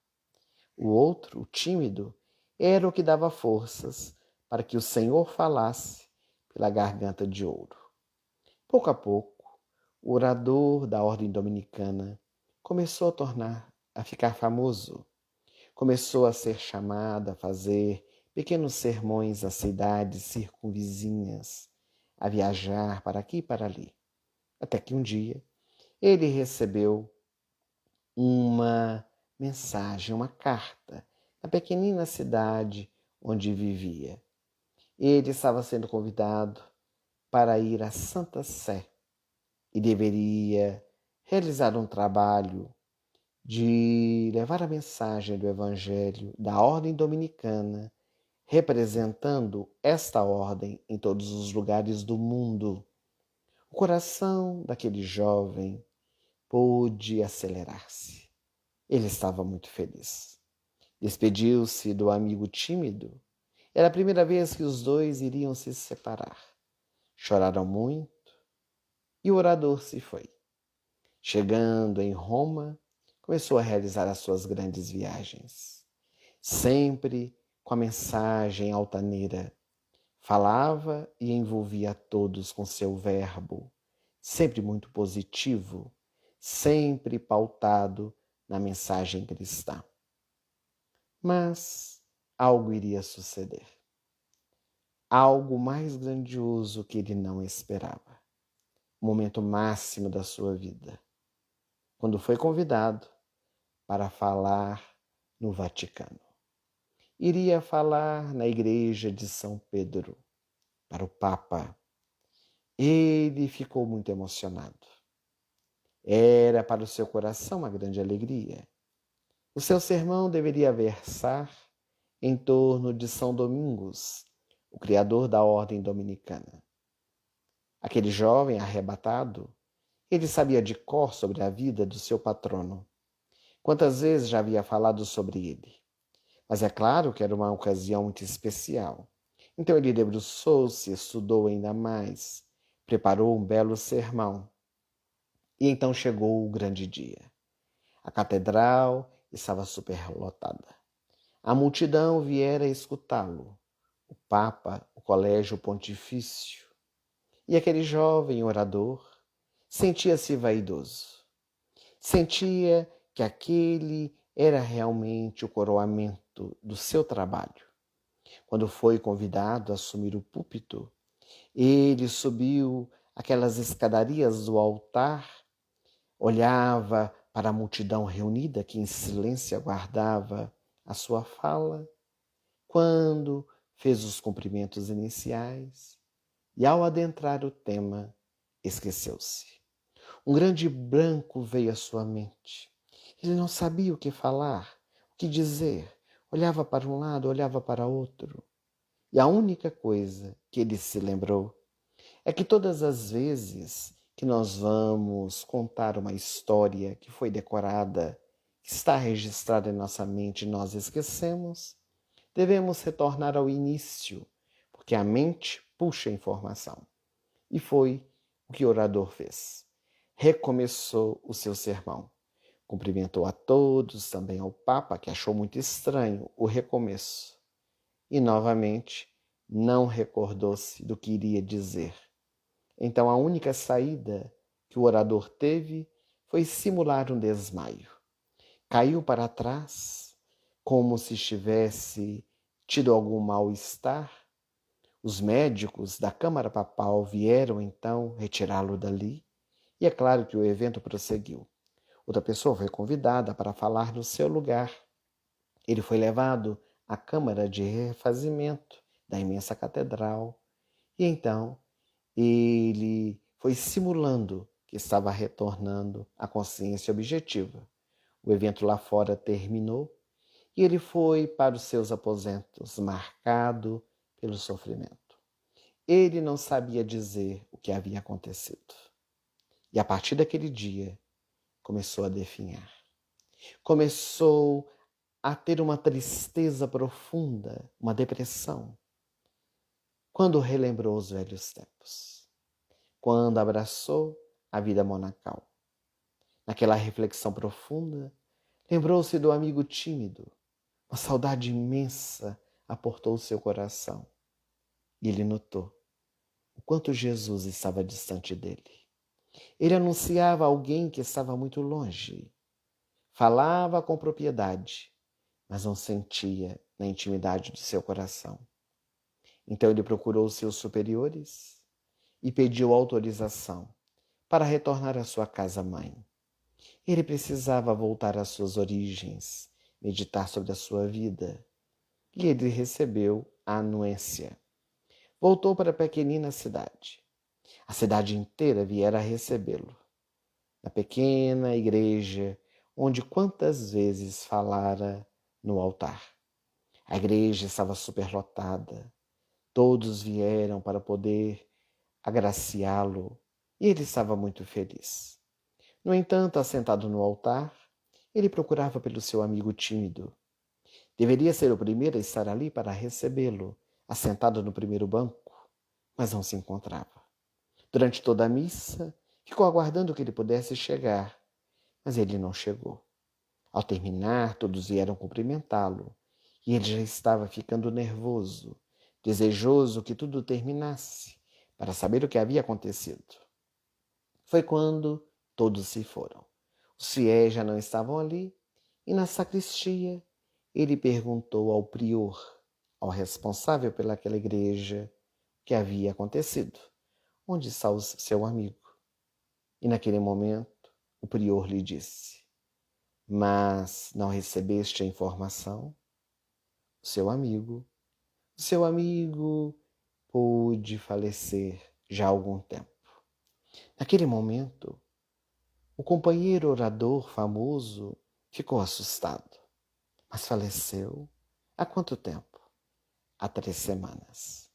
O outro, o tímido, era o que dava forças para que o Senhor falasse pela garganta de ouro. Pouco a pouco, o orador da ordem dominicana começou a ficar famoso. Começou a ser chamado a fazer pequenos sermões às cidades circunvizinhas, a viajar para aqui e para ali. Até que um dia ele recebeu uma mensagem, uma carta, na pequenina cidade onde vivia. Ele estava sendo convidado para ir à Santa Sé e deveria realizar um trabalho de levar a mensagem do Evangelho da ordem dominicana, representando esta ordem em todos os lugares do mundo. O coração daquele jovem pôde acelerar-se. Ele estava muito feliz. Despediu-se do amigo tímido. Era a primeira vez que os dois iriam se separar. Choraram muito e o orador se foi. Chegando em Roma, começou a realizar as suas grandes viagens. Sempre com a mensagem altaneira. Falava e envolvia a todos com seu verbo, sempre muito positivo, sempre pautado na mensagem cristã. Mas algo iria suceder. Algo mais grandioso que ele não esperava. O momento máximo da sua vida. Quando foi convidado para falar no Vaticano. Iria falar na igreja de São Pedro. para o Papa. Ele ficou muito emocionado. Era para o seu coração uma grande alegria. O seu sermão deveria versar em torno de São Domingos, o criador da ordem dominicana. Aquele jovem arrebatado, ele sabia de cor sobre a vida do seu patrono. Quantas vezes já havia falado sobre ele? Mas é claro que era uma ocasião muito especial. Então ele debruçou-se, estudou ainda mais, preparou um belo sermão. E então chegou o grande dia. A catedral estava superlotada. A multidão viera escutá-lo. O Papa, o colégio pontifício. E aquele jovem orador sentia-se vaidoso. Sentia que aquele era realmente o coroamento do seu trabalho. Quando foi convidado a assumir o púlpito, ele subiu aquelas escadarias do altar, olhava para a multidão reunida que em silêncio aguardava a sua fala, quando fez os cumprimentos iniciais e, ao adentrar o tema, esqueceu-se. Um grande branco veio à sua mente. Ele não sabia o que falar, o que dizer. Olhava para um lado, olhava para outro. E a única coisa que ele se lembrou é que todas as vezes que nós vamos contar uma história que foi decorada, que está registrada em nossa mente e nós esquecemos, devemos retornar ao início, porque a mente puxa a informação. E foi o que o orador fez. Recomeçou o seu sermão. Cumprimentou a todos, também ao Papa, que achou muito estranho o recomeço. E, novamente, não recordou-se do que iria dizer. Então, a única saída que o orador teve foi simular um desmaio. Caiu para trás, como se tivesse tido algum mal-estar. Os médicos da Câmara Papal vieram, então, retirá-lo dali. E é claro que o evento prosseguiu. Outra pessoa foi convidada para falar no seu lugar. Ele foi levado à Câmara de Refazimento da imensa catedral. E então ele foi simulando que estava retornando à consciência objetiva. O evento lá fora terminou e ele foi para os seus aposentos, marcado pelo sofrimento. Ele não sabia dizer o que havia acontecido. E a partir daquele dia, começou a definhar. Começou a ter uma tristeza profunda, uma depressão. Quando relembrou os velhos tempos. Quando abraçou a vida monacal. Naquela reflexão profunda, lembrou-se do amigo tímido. Uma saudade imensa aportou seu coração. E ele notou o quanto Jesus estava distante dele. Ele anunciava alguém que estava muito longe. Falava com propriedade, mas não sentia na intimidade do seu coração. Então ele procurou seus superiores e pediu autorização para retornar à sua casa-mãe. Ele precisava voltar às suas origens, meditar sobre a sua vida. E ele recebeu a anuência. Voltou para a pequenina cidade. A cidade inteira viera recebê-lo. Na pequena igreja, onde quantas vezes falara no altar. A igreja estava superlotada. Todos vieram para poder agraciá-lo e ele estava muito feliz. No entanto, assentado no altar, ele procurava pelo seu amigo tímido. Deveria ser o primeiro a estar ali para recebê-lo, assentado no primeiro banco, mas não se encontrava. Durante toda a missa, ficou aguardando que ele pudesse chegar, mas ele não chegou. Ao terminar, todos vieram cumprimentá-lo, e ele já estava ficando nervoso, desejoso que tudo terminasse, para saber o que havia acontecido. Foi quando todos se foram. Os fiéis já não estavam ali, e na sacristia ele perguntou ao prior, ao responsável pelaquela igreja, o que havia acontecido. Onde está o seu amigo? E naquele momento o prior lhe disse: mas não recebeste a informação? O seu amigo pôde falecer já há algum tempo. Naquele momento, o companheiro orador famoso ficou assustado. Mas faleceu há quanto tempo? Há 3 semanas.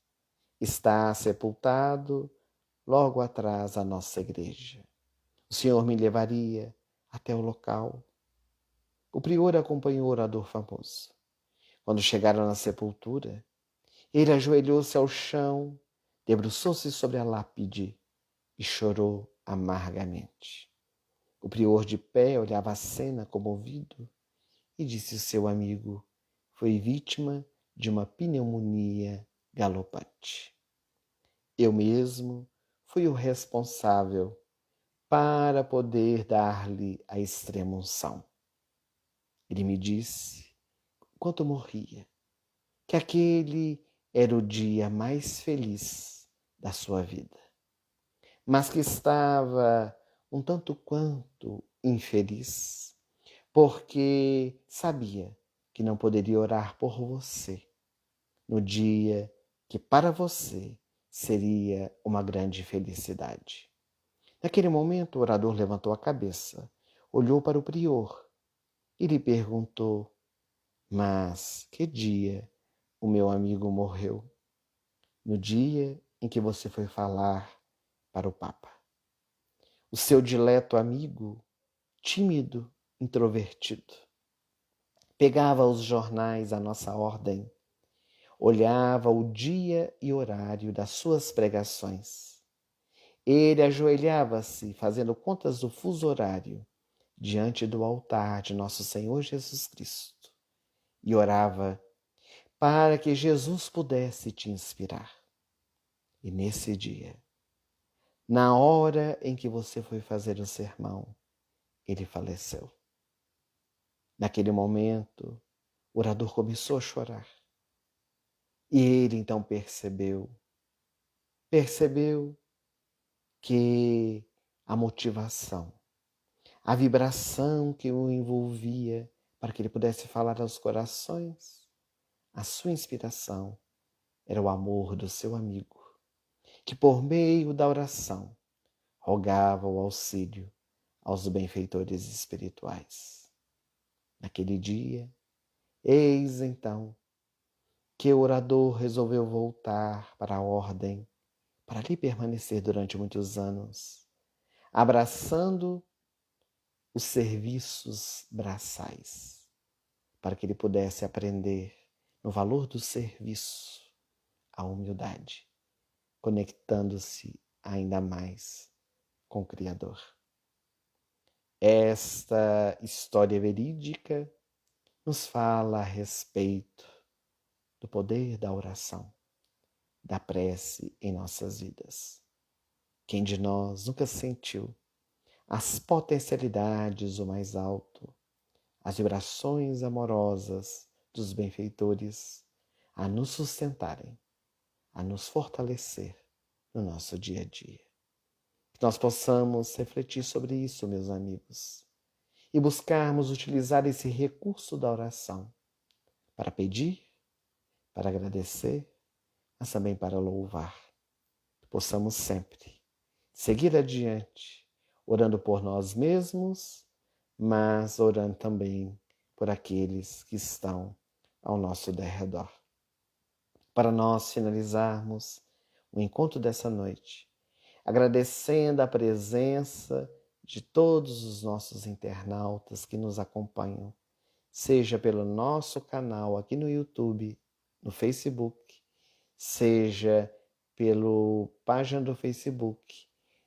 Está sepultado logo atrás da nossa igreja. O Senhor me levaria até o local. O prior acompanhou o orador famoso. Quando chegaram na sepultura, ele ajoelhou-se ao chão, debruçou-se sobre a lápide e chorou amargamente. O prior de pé olhava a cena comovido e disse ao seu amigo: foi vítima de uma pneumonia galopante. Eu mesmo fui o responsável para poder dar-lhe a extrema-unção. Ele me disse, enquanto morria, que aquele era o dia mais feliz da sua vida, mas que estava um tanto quanto infeliz, porque sabia que não poderia orar por você no dia que para você seria uma grande felicidade. Naquele momento, o orador levantou a cabeça, olhou para o prior e lhe perguntou: mas que dia o meu amigo morreu? No dia em que você foi falar para o Papa. O seu dileto amigo, tímido, introvertido, pegava os jornais à nossa ordem, olhava o dia e horário das suas pregações. Ele ajoelhava-se, fazendo contas do fuso horário, diante do altar de nosso Senhor Jesus Cristo, e orava para que Jesus pudesse te inspirar. E nesse dia, na hora em que você foi fazer o sermão, ele faleceu. Naquele momento, o orador começou a chorar. E ele então percebeu que a motivação, a vibração que o envolvia para que ele pudesse falar aos corações, a sua inspiração era o amor do seu amigo, que por meio da oração rogava o auxílio aos benfeitores espirituais. Naquele dia, eis então que o orador resolveu voltar para a ordem, para ali permanecer durante muitos anos, abraçando os serviços braçais, para que ele pudesse aprender no valor do serviço, a humildade, conectando-se ainda mais com o Criador. Esta história verídica nos fala a respeito do poder da oração, da prece em nossas vidas. Quem de nós nunca sentiu as potencialidades do mais alto, as vibrações amorosas dos benfeitores a nos sustentarem, a nos fortalecer no nosso dia a dia? Que nós possamos refletir sobre isso, meus amigos, e buscarmos utilizar esse recurso da oração para pedir, para agradecer, mas também para louvar. Que possamos sempre seguir adiante, orando por nós mesmos, mas orando também por aqueles que estão ao nosso derredor. Para nós finalizarmos o encontro dessa noite, agradecendo a presença de todos os nossos internautas que nos acompanham, seja pelo nosso canal aqui no YouTube, no Facebook, seja pela página do Facebook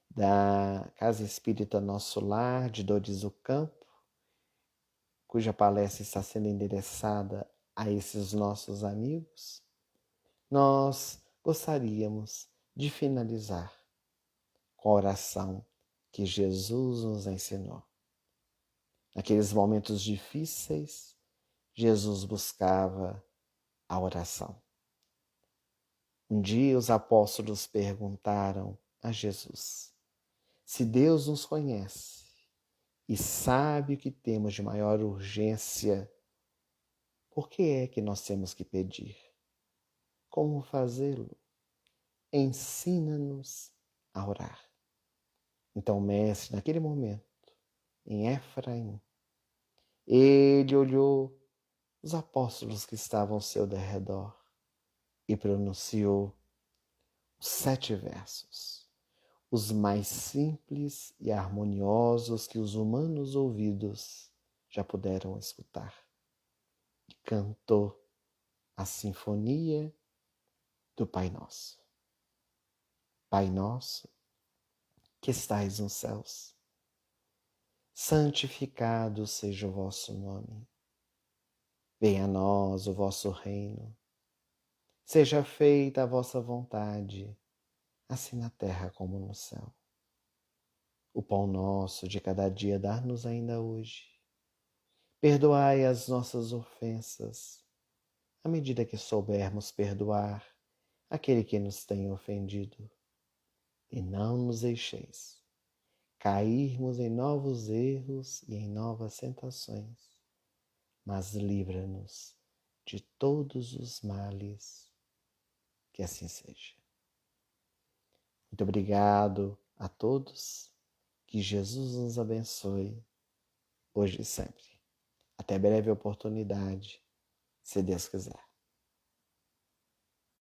da Casa Espírita Nosso Lar, de Dores do Campo, cuja palestra está sendo endereçada a esses nossos amigos. Nós gostaríamos de finalizar com a oração que Jesus nos ensinou. Naqueles momentos difíceis, Jesus buscava a oração. Um dia os apóstolos perguntaram a Jesus: se Deus nos conhece e sabe o que temos de maior urgência, por que é que nós temos que pedir? Como fazê-lo? ensina-nos a orar. Então o mestre, naquele momento, em Efraim, ele olhou os apóstolos que estavam ao seu derredor e pronunciou os 7 versos, os mais simples e harmoniosos que os humanos ouvidos já puderam escutar. E cantou a sinfonia do Pai Nosso. Pai Nosso, que estais nos céus, santificado seja o vosso nome. Venha a nós o vosso reino. Seja feita a vossa vontade, assim na terra como no céu. O pão nosso de cada dia dá-nos ainda hoje. Perdoai as nossas ofensas, à medida que soubermos perdoar aquele que nos tem ofendido. E não nos deixeis cairmos em novos erros e em novas tentações, mas livra-nos de todos os males. Que assim seja. Muito obrigado a todos. Que Jesus nos abençoe, hoje e sempre. Até breve oportunidade, se Deus quiser.